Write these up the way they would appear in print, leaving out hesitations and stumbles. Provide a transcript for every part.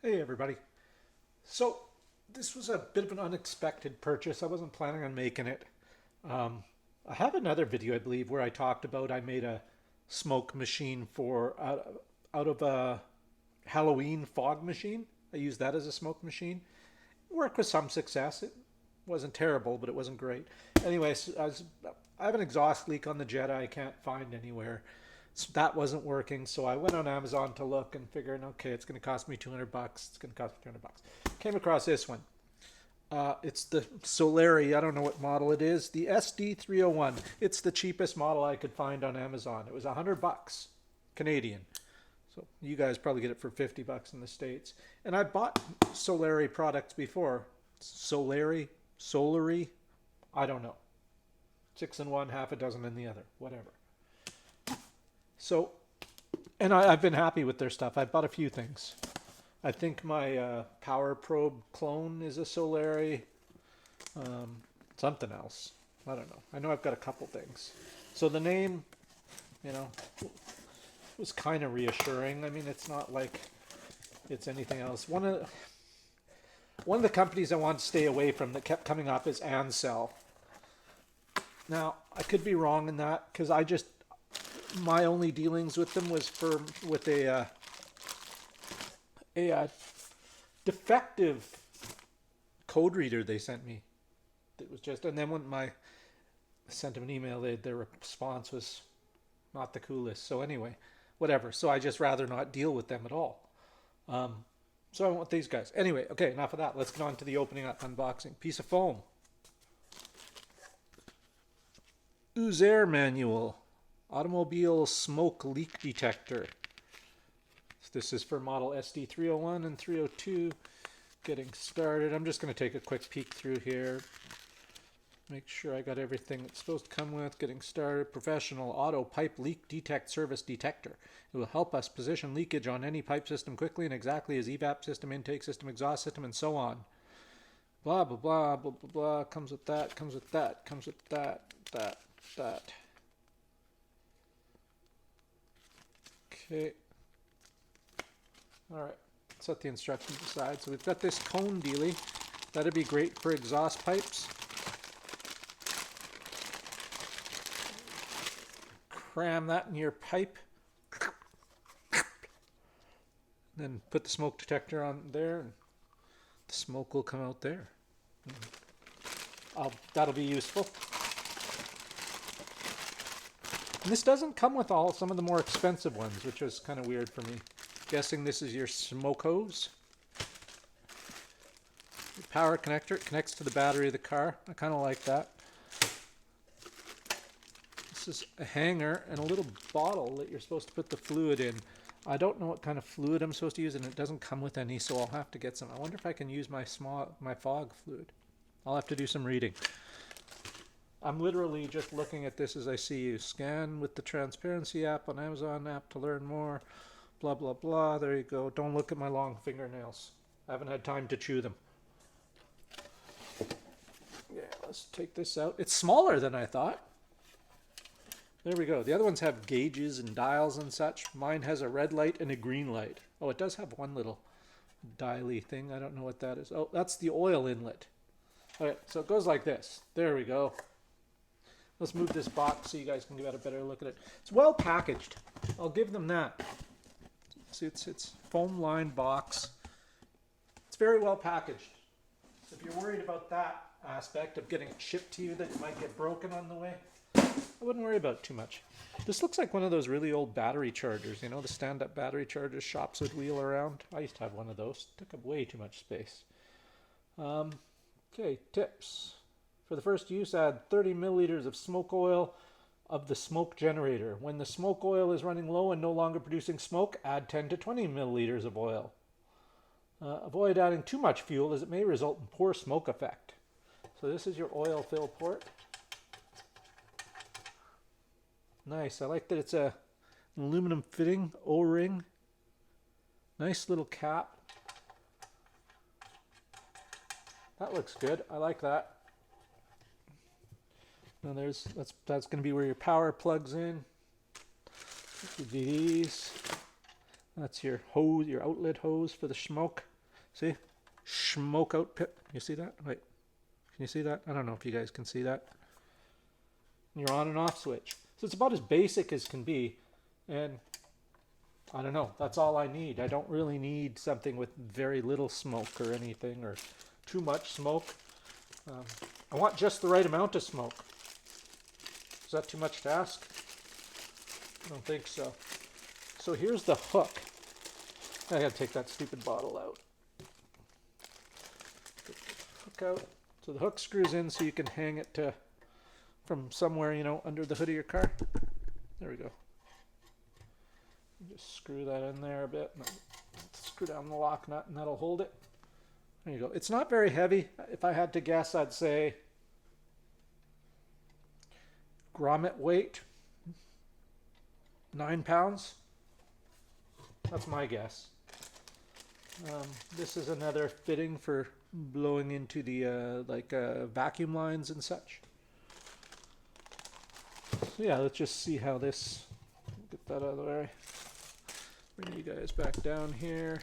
Hey everybody. So this was a bit of an unexpected purchase. I wasn't planning on making it. Um, I have another video, I believe, where I talked about I made a smoke machine for out of a Halloween fog machine. I used that as a smoke machine. It worked with some success. It wasn't terrible, but it wasn't great. Anyways, I have an exhaust leak on the Jetta I can't find anywhere. So that wasn't working, so I went on Amazon to look and figured, okay, it's going to cost me 200 bucks. It's going to cost me 200 bucks. Came across this one. It's the Solary. I don't know what model it is. The SD301. It's the cheapest model I could find on Amazon. It was 100 bucks Canadian. So you guys probably get it for 50 bucks in the States. And I bought Solary products before. Solary, I don't know. 6 in one, half a dozen in the other, whatever. So, and I've been happy with their stuff. I bought a few things. I think my Power Probe clone is a Solary. Something else. I don't know. I know I've got a couple things. So the name, you know, was kind of reassuring. I mean, it's not like it's anything else. One of the companies I want to stay away from that kept coming up is Ansell. Now, I could be wrong in that because my only dealings with them was with a defective code reader they sent me. It was just, and then when I sent them an email, their response was not the coolest. So anyway, whatever. So I just rather not deal with them at all. So I went with these guys. Anyway, okay, enough of that. Let's get on to the opening up unboxing. Piece of foam. User manual. Automobile smoke leak detector. This is for model SD301 and 302. Getting started. I'm just going to take a quick peek through here. Make sure I got everything it's supposed to come with. Getting started. Professional auto pipe leak detect service detector. It will help us position leakage on any pipe system quickly and exactly as evap system, intake system, exhaust system, and so on. Blah, blah, blah, blah, blah, blah. Comes with that, comes with that, comes with that, that. Okay. All right. Set the instructions aside. So we've got this cone dealie. That'd be great for exhaust pipes. Cram that in your pipe. Then put the smoke detector on there, and the smoke will come out there. That'll be useful. And this doesn't come with some of the more expensive ones, which was kind of weird for me. Guessing this is your smoke hose. Your power connector. It connects to the battery of the car. I kind of like that. This is a hanger and a little bottle that you're supposed to put the fluid in. I don't know what kind of fluid I'm supposed to use, and it doesn't come with any, so I'll have to get some. I wonder if I can use my fog fluid. I'll have to do some reading. I'm literally just looking at this as I see you. Scan with the transparency app on Amazon app to learn more. Blah, blah, blah. There you go. Don't look at my long fingernails. I haven't had time to chew them. Yeah, let's take this out. It's smaller than I thought. There we go. The other ones have gauges and dials and such. Mine has a red light and a green light. Oh, it does have one little dial-y thing. I don't know what that is. Oh, that's the oil inlet. All right, so it goes like this. There we go. Let's move this box so you guys can get a better look at it. It's well packaged. I'll give them that. See, it's foam-lined box. It's very well packaged. So if you're worried about that aspect of getting it shipped to you that it might get broken on the way, I wouldn't worry about it too much. This looks like one of those really old battery chargers, you know, the stand-up battery chargers shops would wheel around. I used to have one of those. Took up way too much space. Okay, tips. For the first use, add 30 milliliters of smoke oil of the smoke generator. When the smoke oil is running low and no longer producing smoke, add 10 to 20 milliliters of oil. Avoid adding too much fuel as it may result in poor smoke effect. So this is your oil fill port. Nice. I like that it's an aluminum fitting, O-ring. Nice little cap. That looks good. I like that. Now that's going to be where your power plugs in. These. That's your hose, your outlet hose for the smoke. See? Smoke out pit. You see that? Wait. Can you see that? I don't know if you guys can see that. Your on and off switch. So it's about as basic as can be. And I don't know. That's all I need. I don't really need something with very little smoke or anything, or too much smoke. I want just the right amount of smoke. Is that too much to ask? I don't think so. So here's the hook. I gotta take that stupid bottle out. Hook out. So the hook screws in so you can hang it to from somewhere, you know, under the hood of your car. There we go. Just screw that in there a bit. And screw down the lock nut and that'll hold it. There you go. It's not very heavy. If I had to guess, I'd say grommet weight, 9 pounds. That's my guess. This is another fitting for blowing into the vacuum lines and such. So yeah, let's just see how this, get that out of the way. Bring you guys back down here.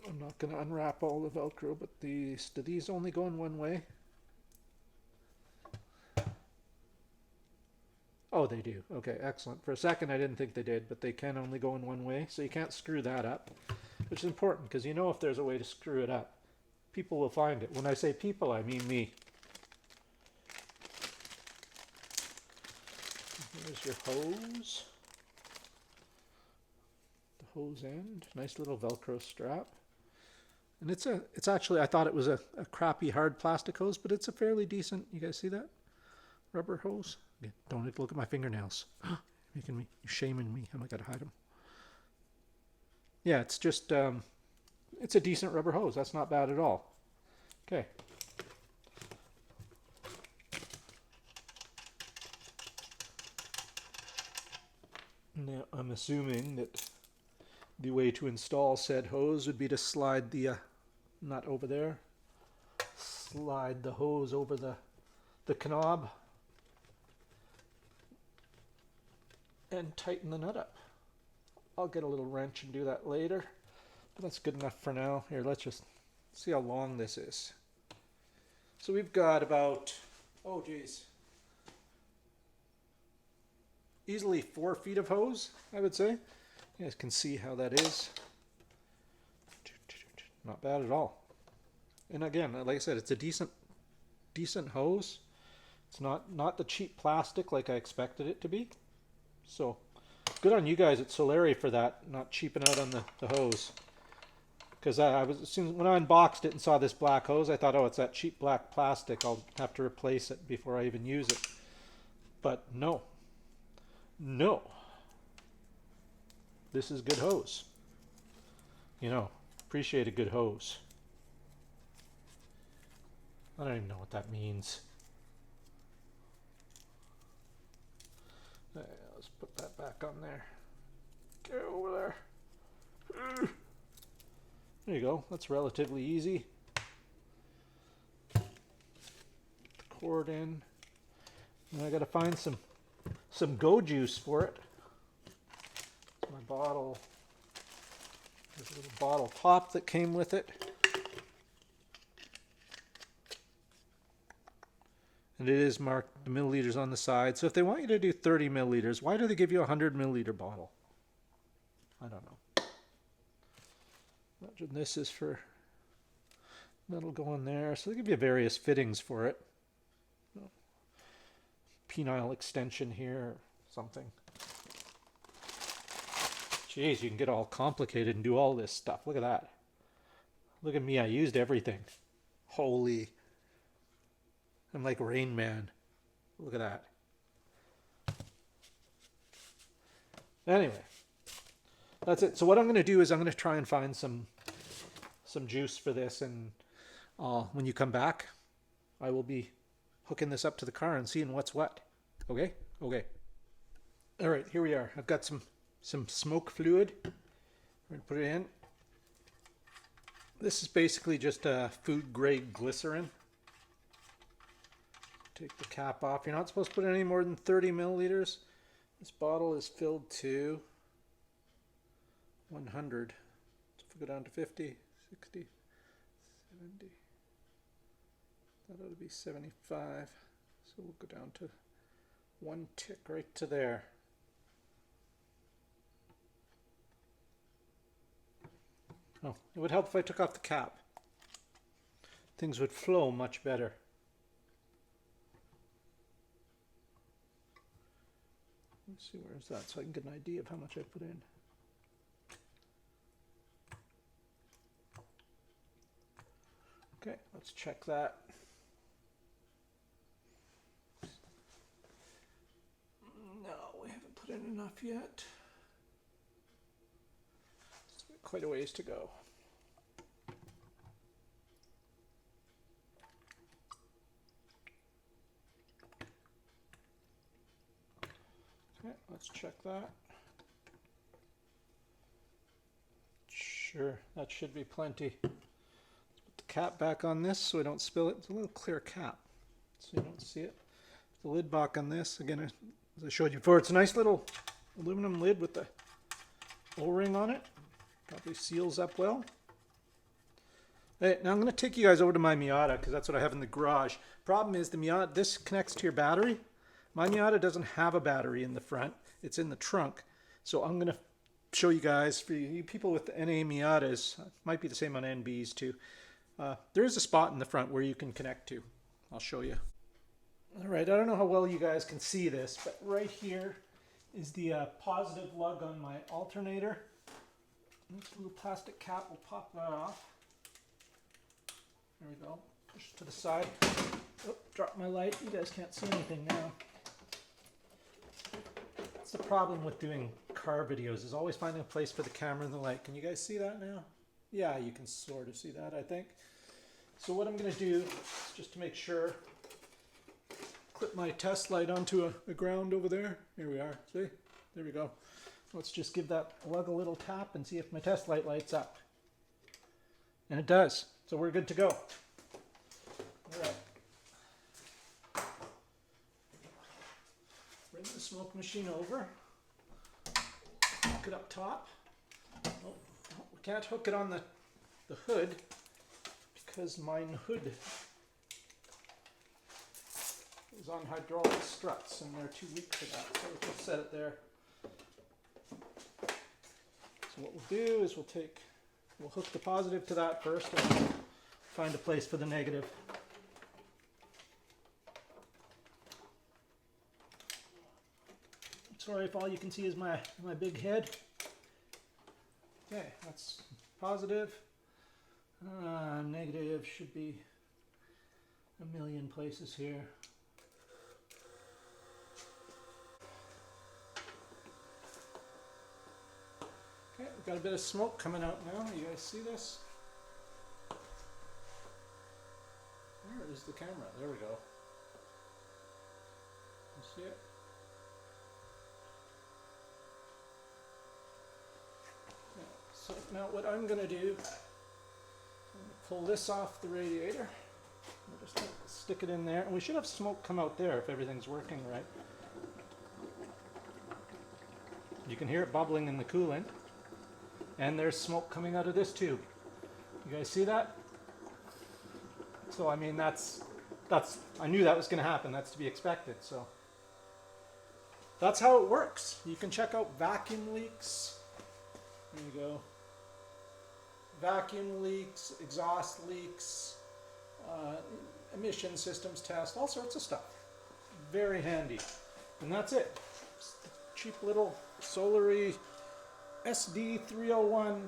I'm not going to unwrap all the Velcro, but do these only go in one way? Oh, they do. Okay, excellent. For a second I didn't think they did, but they can only go in one way, so you can't screw that up, which is important because you know if there's a way to screw it up, people will find it. When I say people, I mean me. Here's your hose. The hose end. Nice little Velcro strap. And it's actually, I thought it was a crappy hard plastic hose, but it's a fairly decent, you guys see that? Rubber hose. Okay, don't look at my fingernails. You're shaming me. Am I gotta hide them? Yeah, it's just, it's a decent rubber hose. That's not bad at all. Okay. Now, I'm assuming that the way to install said hose would be to slide the nut over there, slide the hose over the knob, and tighten the nut up. I'll get a little wrench and do that later, but that's good enough for now. Here, let's just see how long this is. So we've got about, oh geez, easily 4 feet of hose, I would say. You guys can see how that is. Not bad at all. And again, like I said, it's a decent hose. It's not the cheap plastic like I expected it to be. So good on you guys at Solary for that, not cheaping out on the hose. Because when I unboxed it and saw this black hose, I thought, oh, it's that cheap black plastic. I'll have to replace it before I even use it. But no. No. This is good hose. You know, appreciate a good hose. I don't even know what that means. Let's put that back on there. Get over there. There you go. That's relatively easy. Put the cord in. And I got to find some go juice for it. It's my bottle. There's a little bottle top that came with it. And it is marked the milliliters on the side. So if they want you to do 30 milliliters, why do they give you a 100 milliliter bottle? I don't know. Imagine this is for, that'll go in there. So they give you various fittings for it. Penile extension here or something. Jeez, you can get all complicated and do all this stuff. Look at that. Look at me, I used everything. Holy. I'm like Rain Man. Look at that. Anyway, that's it. So what I'm going to do is I'm going to try and find some juice for this, and when you come back, I will be hooking this up to the car and seeing what's what. Okay? Okay. All right, here we are. I've got some smoke fluid. I'm going to put it in. This is basically just food grade glycerin take the cap off. You're not supposed to put any more than 30 milliliters. This bottle is filled to 100. So if we go down to 50, 60, 70, that ought to be 75. So we'll go down to one tick right to there. Oh, it would help if I took off the cap. Things would flow much better. Let's see, where is that, so I can get an idea of how much I put in. Okay, let's check that. No, we haven't put in enough yet. Quite a ways to go. Okay, let's check that. Sure, that should be plenty. Put the cap back on this so I don't spill it. It's a little clear cap, so you don't see it. The lid back on this, again, as I showed you before, it's a nice little aluminum lid with the O-ring on it. Probably seals up well. Hey, now I'm going to take you guys over to my Miata because that's what I have in the garage. Problem is the Miata, this connects to your battery. My Miata doesn't have a battery in the front. It's in the trunk. So I'm going to show you guys, for you people with NA Miatas, might be the same on NBs too. There is a spot in the front where you can connect to. I'll show you. All right, I don't know how well you guys can see this, but right here is the positive lug on my alternator. This little plastic cap will pop that off. There we go. Push it to the side. Oh, drop my light. You guys can't see anything now. That's the problem with doing car videos, is always finding a place for the camera and the light. Can you guys see that now? Yeah, you can sort of see that, I think. So what I'm going to do is, just to make sure, clip my test light onto a ground over there. Here we are. See? There we go. Let's just give that lug a little tap and see if my test light lights up. And it does. So we're good to go. All right. Bring the smoke machine over. Hook it up top. Oh, we can't hook it on the hood because my hood is on hydraulic struts and they're too weak for that. So we'll just set it there. So what we'll do is we'll hook the positive to that first and find a place for the negative. Sorry if all you can see is my big head. Okay, that's positive. Negative should be a million places here. Okay, we've got a bit of smoke coming out now. You guys see this? Where is the camera? There we go. You see it? Yeah, so now what I'm going to do, I'm going to pull this off the radiator. We'll just stick it in there. And we should have smoke come out there if everything's working right. You can hear it bubbling in the coolant. And there's smoke coming out of this tube. You guys see that? So I mean that's I knew that was going to happen. That's to be expected. So that's how it works. You can check out vacuum leaks. There you go. Vacuum leaks, exhaust leaks, emission systems test, all sorts of stuff. Very handy. And that's it. Cheap little Solary SD301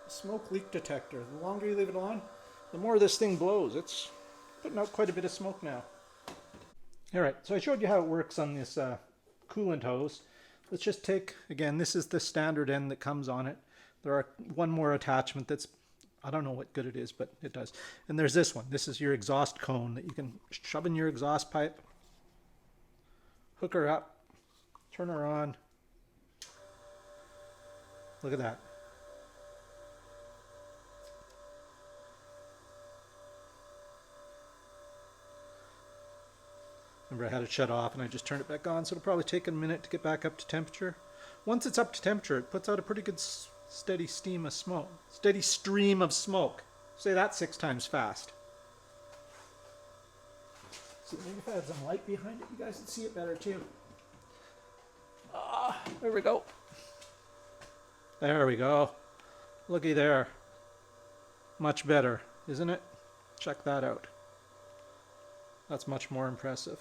smoke leak detector. The longer you leave it on, the more this thing blows. It's putting out quite a bit of smoke now. Alright, so I showed you how it works on this coolant hose. Let's just take, again, this is the standard end that comes on it. There are one more attachment that's, I don't know what good it is, but it does. And there's this one. This is your exhaust cone that you can shove in your exhaust pipe, hook her up, turn her on. Look at that. Remember, I had it shut off and I just turned it back on, so it'll probably take a minute to get back up to temperature. Once it's up to temperature, it puts out a pretty good steady stream of smoke. Say that 6 times fast. So maybe if I had some light behind it, you guys would see it better too. There we go. There we go. Looky there. Much better, isn't it? Check that out. That's much more impressive.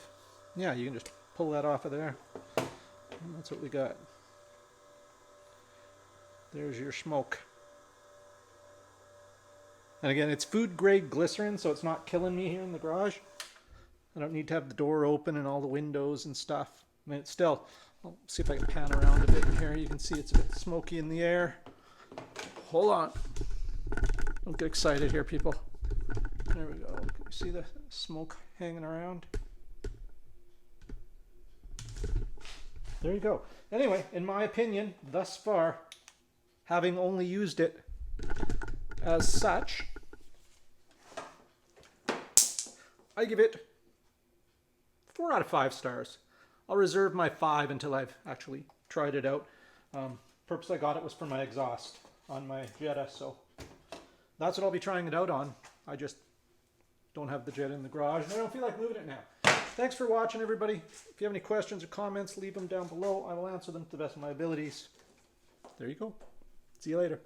Yeah, you can just pull that off of there. And that's what we got. There's your smoke. And again, it's food grade glycerin, so it's not killing me here in the garage. I don't need to have the door open and all the windows and stuff. I mean, it's still, I'll see if I can pan around a bit in here. You can see it's a bit smoky in the air. Hold on. Don't get excited here, people. There we go. Can you see the smoke hanging around? There you go. Anyway, in my opinion, thus far, having only used it as such, I give it 4 out of 5 stars. I'll reserve my 5 until I've actually tried it out. Purpose I got it was for my exhaust on my Jetta, so that's what I'll be trying it out on. I just don't have the Jetta in the garage, and I don't feel like moving it now. Thanks for watching, everybody. If you have any questions or comments, leave them down below. I will answer them to the best of my abilities. There you go. See you later.